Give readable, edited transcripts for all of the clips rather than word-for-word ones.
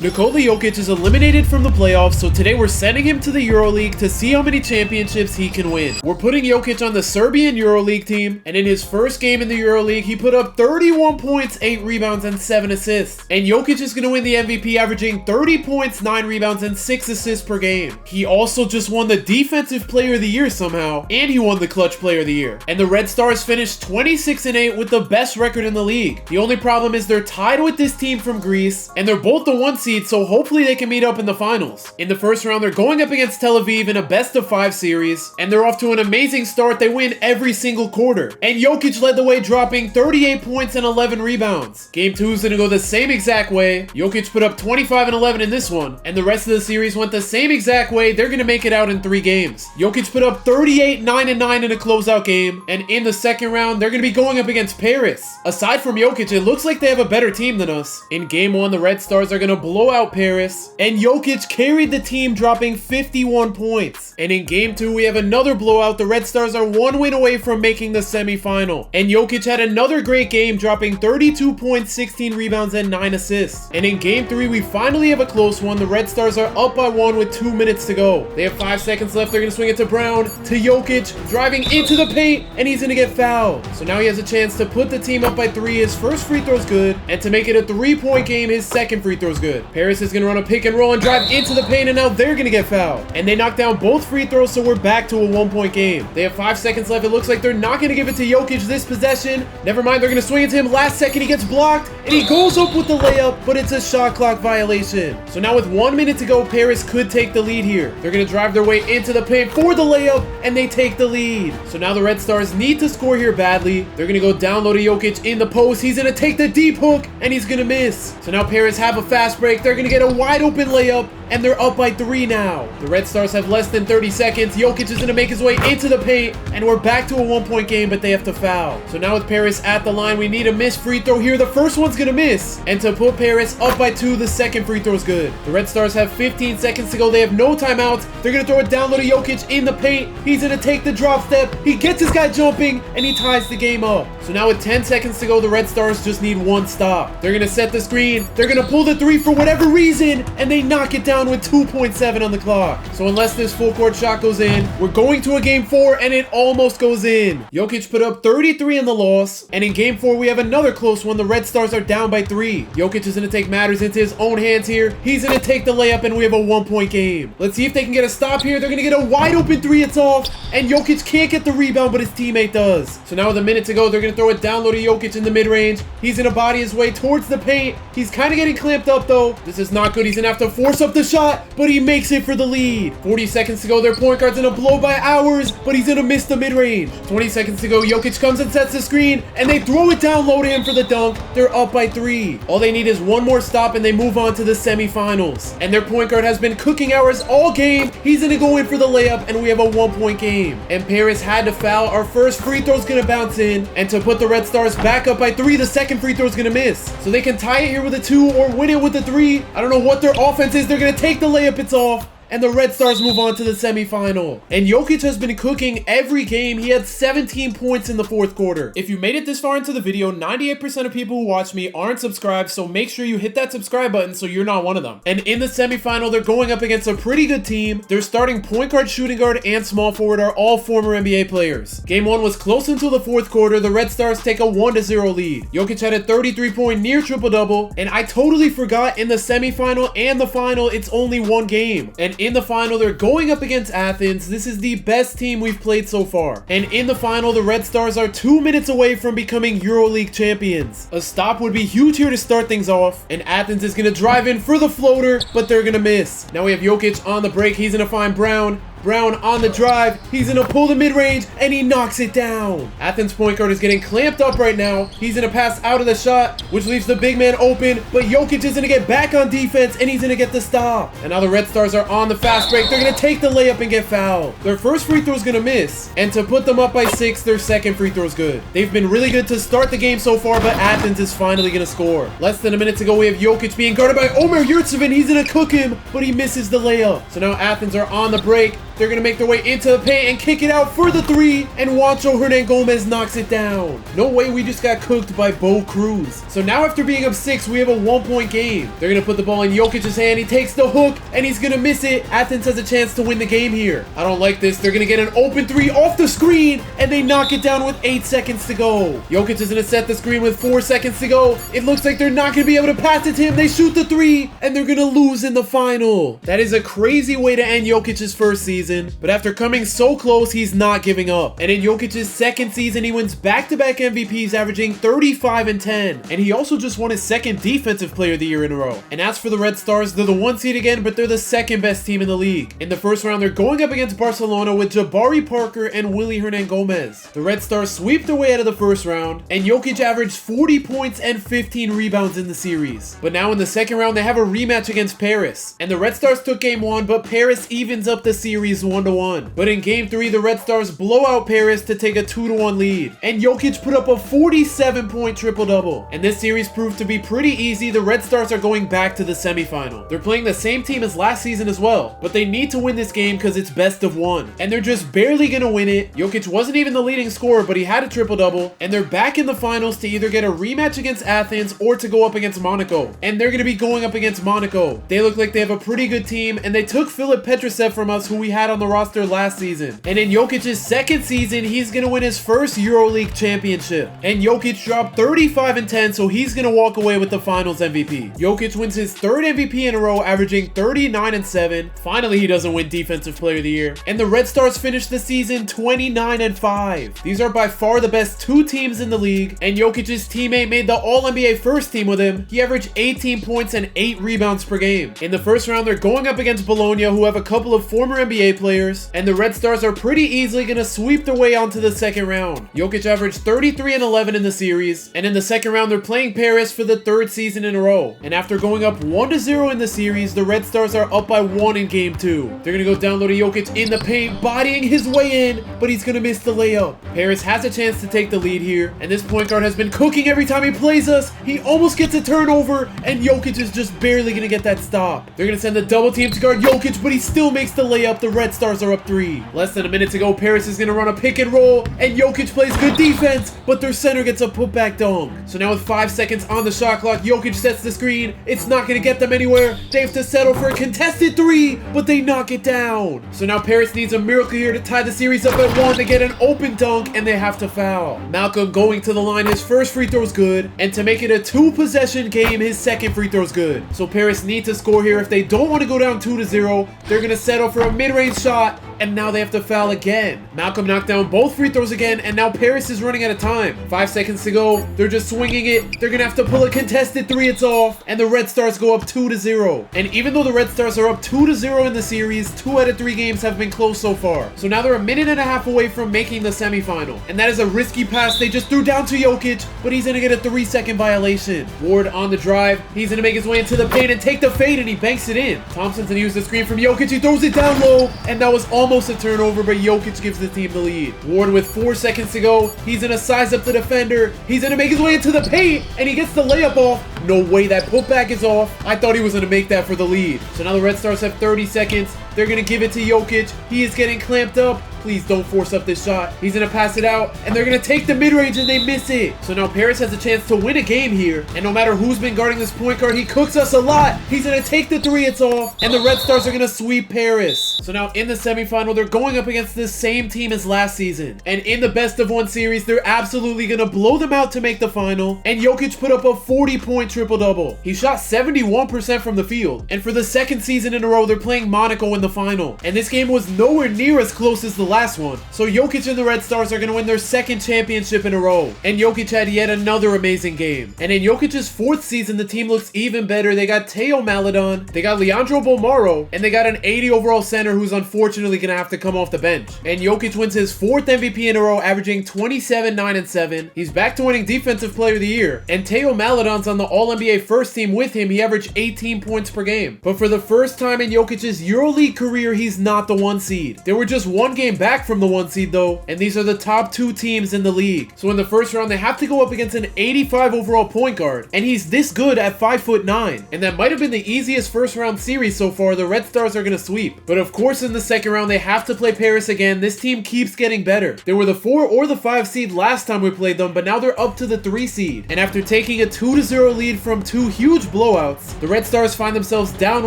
Nikola Jokic is eliminated from the playoffs, so today we're sending him to the EuroLeague to see how many championships he can win. We're putting Jokic on the Serbian EuroLeague team, and in his first game in the EuroLeague, he put up 31 points, 8 rebounds, and 7 assists. And Jokic is going to win the MVP, averaging 30 points, 9 rebounds, and 6 assists per game. He also just won the Defensive Player of the Year somehow, and he won the Clutch Player of the Year. And the Red Stars finished 26-8 with the best record in the league. The only problem is they're tied with this team from Greece, and they're both the 1 seed, so hopefully they can meet up in the finals. In the first round, they're going up against Tel Aviv in a best-of-5 series, and they're off to an amazing start. They win every single quarter, and Jokic led the way, dropping 38 points and 11 rebounds. Game 2 is going to go the same exact way. Jokic put up 25 and 11 in this one, and the rest of the series went the same exact way. They're going to make it out in 3 games. Jokic put up 38, 9 and 9 in a closeout game, and in the second round, they're going to be going up against Paris. Aside from Jokic, it looks like they have a better team than us. In game 1, the Red Stars are going to blow out Paris, and Jokic carried the team, dropping 51 points. And in game 2, we have another blowout. The Red Stars are 1 win away from making the semifinal, and Jokic had another great game, dropping 32 points, 16 rebounds, and 9 assists. And in game 3, we finally have a close one. The Red Stars are up by 1 with 2 minutes to go. They have 5 seconds left. They're going to swing it to Brown, to Jokic, driving into the paint, and he's going to get fouled. So now he has a chance to put the team up by 3. His first free throw's good, and to make it a 3-point game, his second free throw's good. Paris is going to run a pick and roll and drive into the paint, and now they're going to get fouled. And they knock down both free throws, so we're back to a 1-point game. They have 5 seconds left. It looks like they're not going to give it to Jokic this possession. Never mind, they're going to swing it to him. Last second, he gets blocked, and he goes up with the layup, but it's a shot clock violation. So now with 1 minute to go, Paris could take the lead here. They're going to drive their way into the paint for the layup, and they take the lead. So now the Red Stars need to score here badly. They're going to go down low to Jokic in the post. He's going to take the deep hook, and he's going to miss. So now Paris have a fast break. They're going to get a wide open layup, and they're up by 3 now. The Red Stars have less than 30 seconds. Jokic is going to make his way into the paint, and we're back to a 1-point game, but they have to foul. So now with Paris at the line, we need a missed free throw here. The first one's going to miss, and to put Paris up by 2, the second free throw is good. The Red Stars have 15 seconds to go. They have no timeouts. They're going to throw it down low to Jokic in the paint. He's going to take the drop step. He gets his guy jumping, and he ties the game up. So now with 10 seconds to go, the Red Stars just need 1 stop. They're going to set the screen. They're going to pull the 3 for whatever reason, and they knock it down with 2.7 on the clock. So unless this full court shot goes in, we're going to a game 4, and it almost goes in. Jokic put up 33 in the loss, and in game 4, we have another close one. The Red Stars are down by 3. Jokic is going to take matters into his own hands here. He's going to take the layup, and we have a 1-point game. Let's see if they can get a stop here. They're going to get a wide open 3. It's off, and Jokic can't get the rebound, but his teammate does. So now with a minute to go, they're going to throw it down low to Jokic in the mid-range. He's going to body his way towards the paint. He's kind of getting clamped up, though. This is not good. He's going to have to force up the shot, but he makes it for the lead. 40 seconds to go. Their point guard's going to blow by ours, but he's going to miss the mid-range. 20 seconds to go. Jokic comes and sets the screen, and they throw it down low to him for the dunk. They're up by 3. All they need is 1 more stop, and they move on to the semifinals. And their point guard has been cooking ours all game. He's going to go in for the layup, and we have a 1-point game. And Paris had to foul. Our first free throw's going to bounce in, and to put the Red Stars back up by 3, the second free throw's going to miss. So they can tie it here with a 2 or win it with a 3. I don't know what their offense is. They're going to take the layup. It's off, and the Red Stars move on to the semifinal. And Jokic has been cooking every game. He had 17 points in the 4th quarter. If you made it this far into the video, 98% of people who watch me aren't subscribed, so make sure you hit that subscribe button so you're not one of them. And in the semifinal, they're going up against a pretty good team. Their starting point guard, shooting guard, and small forward are all former NBA players. Game 1 was close until the 4th quarter. The Red Stars take a 1-0 lead. Jokic had a 33-point near triple-double, and I totally forgot in the semifinal and the final, it's only 1 game. And in the final, they're going up against Athens. This is the best team we've played so far. And in the final, the Red Stars are 2 minutes away from becoming EuroLeague champions. A stop would be huge here to start things off, and Athens is going to drive in for the floater, but they're going to miss. Now we have Jokic on the break. He's going to find Brown. Brown on the drive. He's going to pull the mid-range, and he knocks it down. Athens' point guard is getting clamped up right now. He's going to pass out of the shot, which leaves the big man open, but Jokic is going to get back on defense, and he's going to get the stop. And now the Red Stars are on the fast break. They're going to take the layup and get fouled. Their first free throw is going to miss, and to put them up by 6, their second free throw is good. They've been really good to start the game so far, but Athens is finally going to score. Less than a minute to go. We have Jokic being guarded by Omer Yurtseven. He's going to cook him, but he misses the layup. So now Athens are on the break. They're gonna make their way into the paint and kick it out for the 3, and Juancho Hernangomez knocks it down. No way, we just got cooked by Bo Cruz. So now after being up 6, we have a 1-point game. They're gonna put the ball in Jokic's hand. He takes the hook and he's gonna miss it. Athens has a chance to win the game here. I don't like this. They're gonna get an open 3 off the screen and they knock it down with 8 seconds to go. Jokic is gonna set the screen with 4 seconds to go. It looks like they're not gonna be able to pass it to him. They shoot the 3 and they're gonna lose in the final. That is a crazy way to end Jokic's first season, but after coming so close, he's not giving up. And in Jokic's second season, he wins back-to-back MVPs, averaging 35 and 10. And he also just won his second Defensive Player of the Year in a row. And as for the Red Stars, they're the 1 seed again, but they're the second best team in the league. In the first round, they're going up against Barcelona with Jabari Parker and Willy Hernangomez. The Red Stars sweep their way out of the first round, and Jokic averaged 40 points and 15 rebounds in the series. But now in the second round, they have a rematch against Paris. And the Red Stars took game 1, but Paris evens up the series 1-1. But in game 3, the Red Stars blow out Paris to take a 2-1 lead. And Jokic put up a 47-point triple-double. And this series proved to be pretty easy. The Red Stars are going back to the semifinal. They're playing the same team as last season as well, but they need to win this game because it's best of 1. And they're just barely gonna win it. Jokic wasn't even the leading scorer, but he had a triple-double. And they're back in the finals to either get a rematch against Athens or to go up against Monaco. And they're gonna be going up against Monaco. They look like they have a pretty good team, and they took Filip Petrusev from us, who we had on the roster last season. And in Jokic's second season, he's gonna win his first EuroLeague championship. And Jokic dropped 35 and 10, so he's gonna walk away with the finals MVP. Jokic wins his third MVP in a row, averaging 39 and 7. Finally, he doesn't win Defensive Player of the Year. And the Red Stars finished the season 29 and 5. These are by far the best 2 teams in the league, and Jokic's teammate made the All-NBA first team with him. He averaged 18 points and 8 rebounds per game. In the first round, they're going up against Bologna, who have a couple of former NBA players, and the Red Stars are pretty easily gonna sweep their way onto the second round. Jokic averaged 33 and 11 in the series, and in the second round, they're playing Paris for the 3rd season in a row. And after going up 1-0 in the series, the Red Stars are up by 1 in game 2. They're gonna go down low to Jokic in the paint, bodying his way in, but he's gonna miss the layup. Paris has a chance to take the lead here, and this point guard has been cooking every time he plays us. He almost gets a turnover, and Jokic is just barely gonna get that stop. They're gonna send the double team to guard Jokic, but he still makes the layup. The Red Stars are up 3. Less than a minute to go. Paris is gonna run a pick and roll, and Jokic plays good defense, but their center gets a putback dunk. So now with 5 seconds on the shot clock, Jokic sets the screen. It's not gonna get them anywhere. They have to settle for a contested 3, but they knock it down. So now Paris needs a miracle here to tie the series up at 1 to get an open dunk, and they have to foul. Malcolm going to the line. His first free throw's good, and to make it a 2-possession game, his second free throw's good. So Paris need to score here. If they don't want to go down 2-0, they're gonna settle for a mid-range shot, and now they have to foul again. Malcolm knocked down both free throws again, and now Paris is running out of time. 5 seconds to go. They're just swinging it. They're gonna have to pull a contested 3. It's off, and the Red Stars go up 2-0. And even though the Red Stars are up 2-0 in the series, 2 out of 3 games have been close so far. So now they're a minute and a half away from making the semifinal. And that is a risky pass they just threw down to Jokic, but he's gonna get a 3-second violation. Ward on the drive. He's gonna make his way into the paint and take the fade, and he banks it in. Thompson's gonna use the screen from Jokic. He throws it down low, and that was almost a turnover, but Jokic gives the team the lead. Ward with 4 seconds to go. He's gonna size up the defender. He's gonna make his way into the paint, and he gets the layup off. No way, that putback is off. I thought he was gonna make that for the lead. So now the Red Stars have 30 seconds. They're gonna give it to Jokic. He is getting clamped up. Please don't force up this shot. He's gonna pass it out, and they're gonna take the mid-range, and they miss it. So now Paris has a chance to win a game here, and no matter who's been guarding this point guard, he cooks us a lot. He's gonna take the 3, it's off, and the Red Stars are gonna sweep Paris. So now in the semifinal, they're going up against the same team as last season, and in the best-of-1 series, they're absolutely gonna blow them out to make the final, and Jokic put up a 40-point triple-double. He shot 71% from the field, and for the second season in a row, they're playing Monaco in the final, and this game was nowhere near as close as the last one. So Jokic and the Red Stars are going to win their second championship in a row. And Jokic had yet another amazing game. And in Jokic's 4th season, the team looks even better. They got Teo Maledon, they got Leandro Bolmaro, and they got an 80 overall center who's unfortunately going to have to come off the bench. And Jokic wins his 4th MVP in a row, averaging 27, 9, and 7. He's back to winning Defensive Player of the Year. And Teo Maledon's on the All-NBA first team with him. He averaged 18 points per game. But for the first time in Jokic's EuroLeague career, he's not the 1 seed. They were just 1 game back from the 1 seed though, and these are the top 2 teams in the league. So in the first round, they have to go up against an 85 overall point guard, and he's this good at 5'9", and that might have been the easiest first round series so far. The Red Stars are gonna sweep. But of course, in the second round, they have to play Paris again. This team keeps getting better. They were the 4 or the 5 seed last time we played them, but now they're up to the 3 seed. And after taking a 2-0 lead from 2 huge blowouts, the Red Stars find themselves down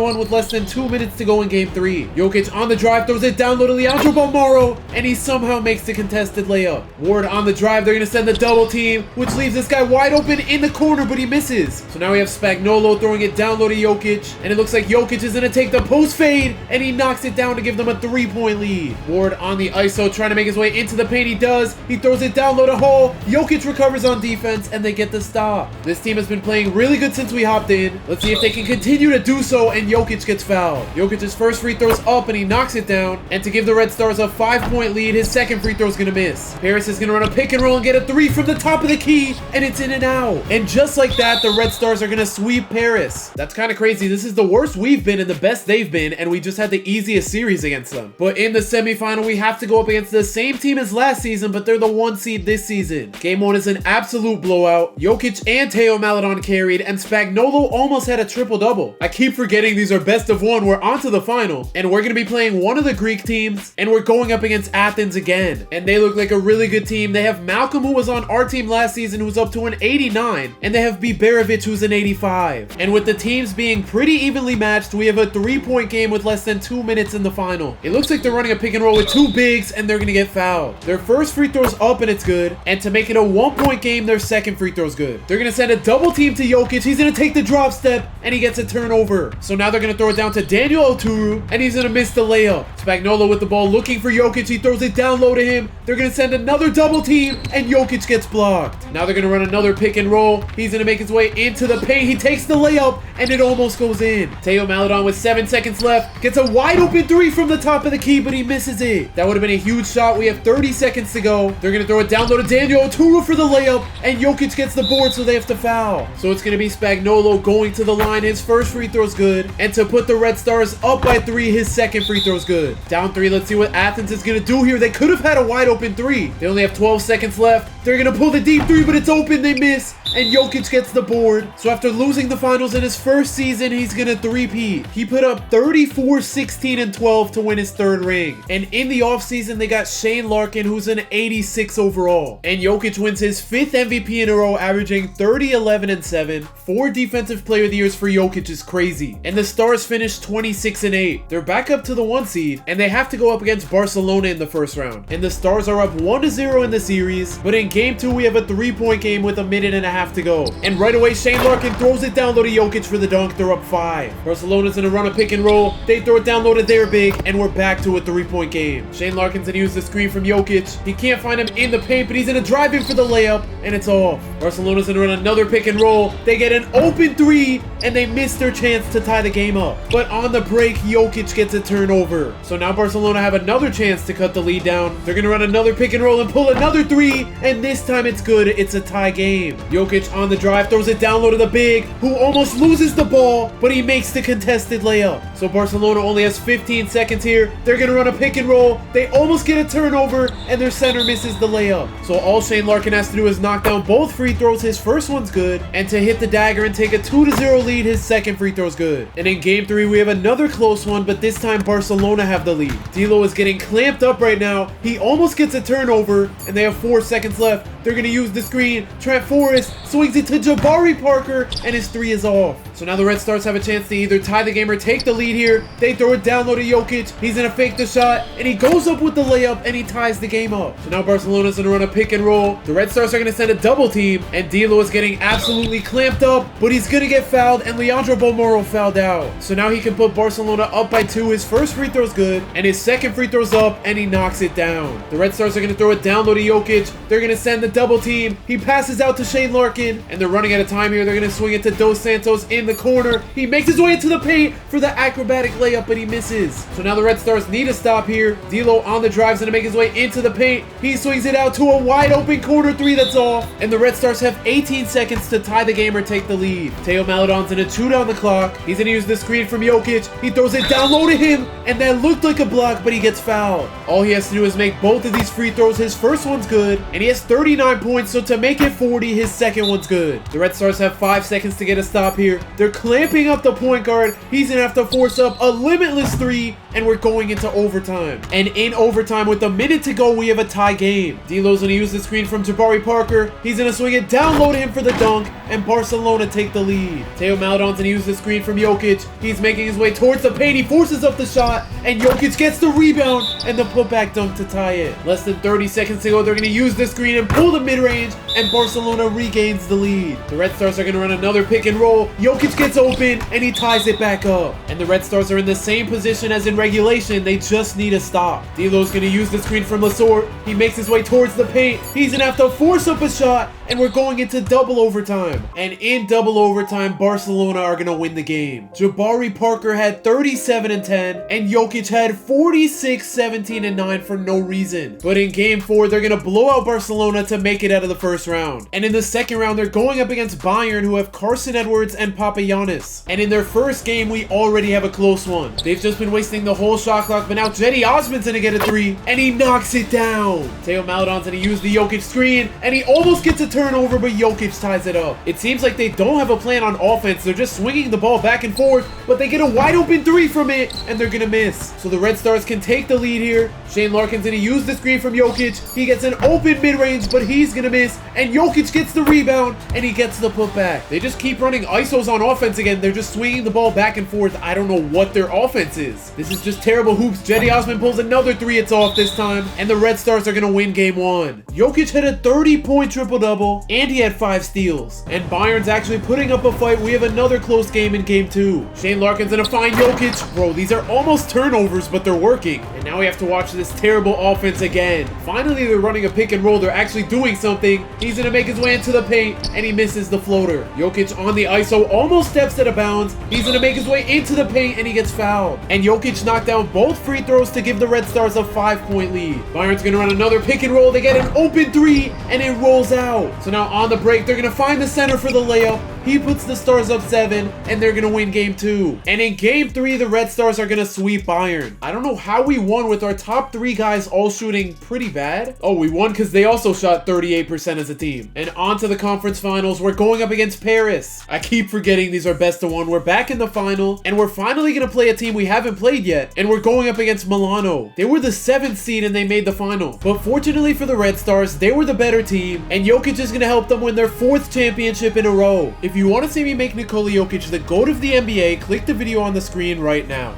1 with less than 2 minutes to go in game 3. Jokic on the drive, throws it down low to Leandro Balmaro, and he somehow makes the contested layup. Ward on the drive, they're gonna send the double team, which leaves this guy wide open in the corner, but he misses. So now we have Spagnuolo throwing it down low to Jokic, and it looks like Jokic is gonna take the post fade, and he knocks it down to give them a 3-point lead. Ward on the ISO, trying to make his way into the paint. He does. He throws it down low to Hall. Jokic recovers on defense, and they get the stop. This team has been playing really good since we hopped in. Let's see if they can continue to do so, and Jokic gets fouled. Jokic's first free throw's up, and he knocks it down, and to give the Red Stars a 5-point lead, his second free throw's gonna miss. Paris is gonna run a pick and roll and get a 3 from the top of the key, and it's in and out. And just like that, the Red Stars are gonna sweep Paris. That's kind of crazy. This is the worst we've been and the best they've been, and we just had the easiest series against them. But in the semifinal, we have to go up against the same team as last season, but they're the 1 seed this season. Game 1 is an absolute blowout. Jokic and Teo Maledon carried, and Spagnuolo almost had a triple-double. I keep forgetting these are best of 1. We're on to the final, and we're gonna be playing one of the Greek teams, and we're going up against Athens again. And they look like a really good team. They have Malcolm, who was on our team last season, who's up to an 89, and they have Biberovic, who's an 85. And with the teams being pretty evenly matched, we have a 3-point game with less than 2 minutes in the final. It looks like they're running a pick and roll with 2 bigs, and they're gonna get fouled. Their first free throw's up, and it's good. And to make it a 1-point game, their second free throw's good. They're gonna send a double team to Jokic. He's gonna take the drop step, and he gets a turnover. So now they're gonna throw it down to Daniel Oturu, and he's gonna miss the layup. Spagnuolo with the ball, looking for Jokic. He throws it down low to him. They're gonna send another double team, and Jokic gets blocked. Now they're gonna run another pick and roll. He's gonna make his way into the paint. He takes the layup, and it almost goes in. Teo Maledon with 7 seconds left gets a wide open 3 from the top of the key, but he misses it. That would have been a huge shot. We have 30 seconds to go. They're gonna throw it down low to Daniel Oturu for the layup, and Jokic gets the board, so they have to foul. So it's gonna be Spagnuolo going to the line. His first free throw's good, and to put the Red Stars up by 3, his second free throw's good. Down 3, let's see what Athens is gonna do here. They could have had a wide open 3. They only have 12 seconds left. They're gonna pull the deep 3, but it's open. They miss, and Jokic gets the board. So after losing the finals in his first season, he's gonna three-peat. He put up 34, 16, and 12 to win his 3rd ring. And in the offseason, they got Shane Larkin, who's an 86 overall. And Jokic wins his 5th MVP in a row, averaging 30, 11, and 7. 4 Defensive Player of the Years for Jokic is crazy. And the Stars finished 26 and 8. They're back up to the 1 seed, and they have to go up against Barcelona in the first round. And the Stars are up 1-0 in the series, but in game 2, we have a 3-point game with a minute and a half to go. And right away, Shane Larkin throws it down low to Jokic for the dunk. They're up 5. Barcelona's gonna run a pick and roll. They throw it down low to their big, and we're back to a 3-point game. Shane Larkin's gonna use the screen from Jokic. He can't find him in the paint, but he's gonna drive in for the layup, and it's off. Barcelona's gonna run another pick and roll. They get an open 3, and they miss their chance to tie the game up. But on the break, Jokic gets a turnover. So now Barcelona have another chance to cut the lead down. They're gonna run another pick and roll and pull another 3, and this time it's good. It's a tie game. Jokic on the drive throws it down low to the big, who almost loses the ball, but he makes the contested layup. So Barcelona only has 15 seconds here. They're gonna run a pick and roll. They almost get a turnover, and their center misses the layup. So all Shane Larkin has to do is knock down both free throws. His first one's good, and to hit the dagger and take a 2-0 lead, his second free throw's good. And in game 3, we have another close one, but this time Barcelona have the lead. D'Lo is getting clamped up right now. He almost gets a turnover, and they have 4 seconds left. They're gonna use the screen. Trent Forrest swings it to Jabari Parker, and his 3 is off. So now the Red Stars have a chance to either tie the game or take the lead here. They throw it down low to Jokic. He's gonna fake the shot, and he goes up with the layup, and he ties the game up. So now Barcelona's gonna run a pick and roll. The Red Stars are gonna send a double team, and D'Lo is getting absolutely clamped up, but he's gonna get fouled, and Leandro Balmaro fouled out. So now he can put Barcelona up by 2. His first free throw's good, and his second free throw's up, and he knocks it down. The Red Stars are gonna throw it down low to Jokic. They're gonna send the double team. He passes out to Shane Larkin, and they're running out of time here. They're gonna swing it to Dos Santos in the the corner. He makes his way into the paint for the acrobatic layup, but he misses. So now the Red Stars need a stop here. D'Lo on the drive's gonna make his way into the paint. He swings it out to a wide open corner three that's off. And the Red Stars have 18 seconds to tie the game or take the lead. Teo Maledon's gonna chew down the clock. He's gonna use the screen from Jokic. He throws it down low to him, and that looked like a block, but he gets fouled. All he has to do is make both of these free throws. His first one's good, and he has 39 points, so to make it 40, his second one's good. The Red Stars have 5 seconds to get a stop here. They're clamping up the point guard. He's gonna have to force up a limitless three, and we're going into overtime. And in overtime, with a minute to go, we have a tie game. D'Lo's gonna use the screen from Jabari Parker. He's gonna swing it down low to him for the dunk, and Barcelona take the lead. Teo Maledon's gonna use the screen from Jokic. He's making his way towards the paint. He forces up the shot, and Jokic gets the rebound and the putback dunk to tie it. Less than 30 seconds to go. They're gonna use the screen and pull the mid-range, and Barcelona regains the lead. The Red Stars are gonna run another pick and roll. Jokic gets open, and he ties it back up. And the Red Stars are in the same position as in regulation. They just need a stop. D'Lo's gonna use the screen from Lasort. He makes his way towards the paint. He's gonna have to force up a shot, and we're going into double overtime. And in double overtime, Barcelona are gonna win the game. Jabari Parker had 37 and 10, and Jokic had 46, 17 and 9 for no reason. But in game 4, they're gonna blow out Barcelona to make it out of the first round. And in the second round, they're going up against Bayern, who have Carson Edwards and Papagiannis. And in their first game, we already have a close one. They've just been wasting the whole shot clock, but now Cedi Osman's gonna get a three, and he knocks it down. Teo Maledon's gonna use the Jokic screen, and he almost gets a turnover, but Jokic ties it up. It seems like they don't have a plan on offense. They're just swinging the ball back and forth, but they get a wide open three from it, and they're gonna miss. So the Red Stars can take the lead here. Shane Larkin's gonna use the screen from Jokic. He gets an open mid-range, but he's gonna miss, and Jokic gets the rebound, and he gets the putback. They just keep running ISOs on offense again. They're just swinging the ball back and forth. I don't know what their offense is. This is just terrible hoops. Cedi Osman pulls another three. It's off this time, and the Red Stars are gonna win game 1. Jokic had a 30-point triple-double, and he had 5 steals. And Bayern's actually putting up a fight. We have another close game in game 2. Shane Larkin's gonna find Jokic. Bro, these are almost turnovers, but they're working. And now we have to watch this terrible offense again. Finally, they're running a pick and roll. They're actually doing something. He's gonna make his way into the paint, and he misses the floater. Jokic on the ISO almost steps out of bounds. He's gonna make his way into the paint, and he gets fouled. And Jokic knocked down both free throws to give the Red Stars a 5-point lead. Bayern's gonna run another pick and roll. They get an open three, and it rolls out. So now on the break, they're gonna find the center for the layup. He puts the Stars up 7, and they're gonna win game 2. And in game 3, the Red Stars are gonna sweep Bayern. I don't know how we won with our top 3 guys all shooting pretty bad. Oh, we won because they also shot 38% as a team. And on to the conference finals. We're going up against Paris. I keep forgetting these are best of 1. We're back in the final, and we're finally gonna play a team we haven't played yet. And we're going up against Milano. They were the 7th seed, and they made the final. But fortunately for the Red Stars, they were the better team, and Jokic is gonna help them win their 4th championship in a row. If you want to see me make Nikola Jokic the GOAT of the NBA, click the video on the screen right now.